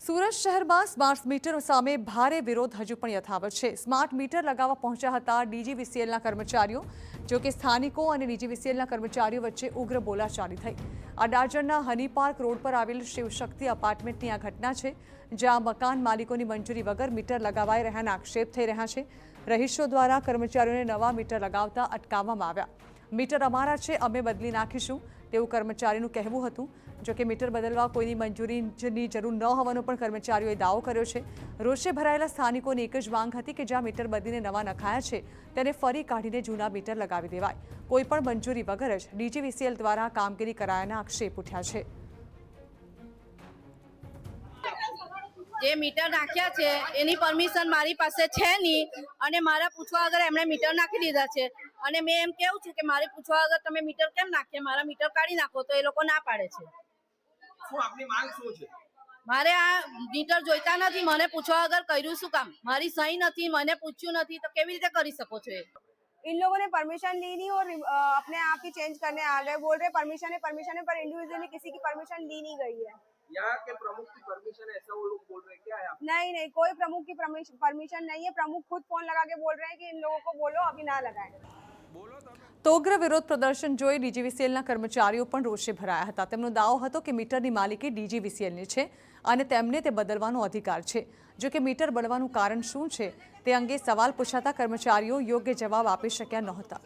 સુરત શહેરમાં smart meter સામે ભારે વિરોધ હજુ પણ યથાવત છે। સ્માર્ટ મીટર લગાવવા પહોંચ્યા હતા ડીજીવીસીએલના કર્મચારીઓ, જો કે સ્થાનિકો અને ડીજીવીસીએલના કર્મચારીઓ વચ્ચે ઉગ્ર બોલાચાલી થઈ। અડાજણના હની પાર્ક રોડ પર આવેલ શિવશક્તિ અપાર્ટમેન્ટની આ ઘટના છે, જ્યાં મકાન માલિકોની મંજૂરી વગર મીટર લગાવાઈ રહ્યાના આક્ષેપ થઈ રહ્યા છે। રહીશો દ્વારા કર્મચારીઓને નવા મીટર લગાવતા અટકાવવામાં આવ્યા। મીટર અમારા છે, અમે બદલી નાખીશું તેવું કર્મચારીનું કહેવું હતું। જો કે મીટર બદલવા કોઈની મંજૂરીની જરૂર ન હોવાનો પણ કર્મચારીઓએ દાવો કર્યો છે। રોષે ભરાયેલા સ્થાનિકોની એક જ માંગ હતી કે જ્યાં મીટર બદલીને નવા નખાયા છે તેને ફરી કાઢીને જૂના મીટર લગાવી દેવાય। કોઈ પણ મંજૂરી વગર જ ડીજીવીસીએલ દ્વારા કામગીરી કરાયાના આક્ષેપ ઉઠ્યા છે। જે મીટર નાખ્યા છે એની પરમિશન મારી પાસે છે નહીં અને મારા પૂછવા વગર એમણે મીટર નાખી દીધા છે અને મેં એમ કેવું છું કે મારે પૂછવા વગર તમે મીટર કેમ નાખીએ, મારા મીટર કાઢી નાખો, તો એ લોકો ના પાડે છે। શું આપની માંગ શું છે? મારે આ મીટર જોઈતા નથી, મને પૂછવા વગર કર્યું શું કામ? મારી સહી નથી, મને પૂછ્યું નથી, તો કેવી રીતે કરી શકો છો? इन लोगों ने परमिशन ली नहीं और अपने आप ही चेंज करने आ गए। बोल रहे परमिशन है पर इंडिविजुअली किसी की परमिशन ली नहीं गई है। यहाँ के प्रमुख की परमिशन है ऐसा वो लोग बोल रहे हैं, क्या है आप? नहीं, कोई प्रमुख की परमिशन नहीं है। प्रमुख खुद फोन लगा के बोल रहे हैं कि इन लोगों को बोलो अभी ना लगाएं। તો ઉગ્ર વિરોધ પ્રદર્શન જોઈ ડીજીવીસીએલના કર્મચારીઓ પણ રોષે ભરાયા હતા। તેમનો દાવો હતો કે મીટરની માલિકી ડીજીવીસીએલની છે અને તેમને તે બદલવાનો અધિકાર છે। જો કે મીટર બદલવાનું કારણ શું છે તે અંગે સવાલ પૂછાતા કર્મચારીઓ યોગ્ય જવાબ આપી શક્યા નહોતા।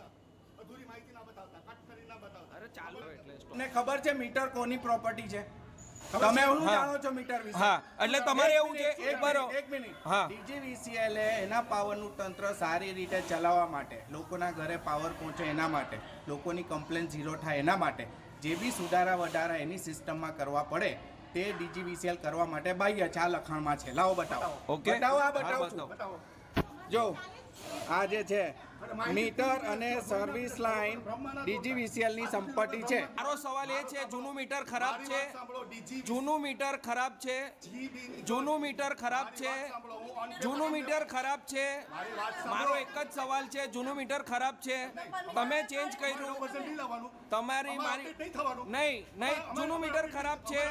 ને ખબર છે મીટર કોની પ્રોપર્ટી છે? તમે શું જાણો છો મીટર વિશે? હા, એટલે તમારે એવું છે એક મિનિટ ડીજીવીસીએલ એના પાવરનું તંત્ર સારી રીતે ચલાવવા માટે, લોકોના ઘરે પાવર પહોંચે એના માટે, લોકોની કમ્પ્લેન ઝીરો થાય એના માટે જે બી સુધારા વધારા એની સિસ્ટમમાં કરવા પડે તે ડીજીવીસીએલ કરવા માટે બાહ્ય છે। આ લખાણમાં છે, લાવો બતાવો। ઓકે, બતાવો, આ બતાવો। જો આ જે છે મીટર અને સર્વિસ લાઇન ડીજીવીસીએલ ની સંપત્તિ છે। મારો સવાલ એ છે, જૂનું મીટર ખરાબ છે, જૂનું મીટર ખરાબ છે, જૂનું મીટર ખરાબ છે, જૂનું મીટર ખરાબ છે। મારો એક જ સવાલ છે, જૂનું મીટર ખરાબ છે, તમે ચેન્જ કર્યું, તમારી મારી નહીં, જૂનું મીટર ખરાબ છે।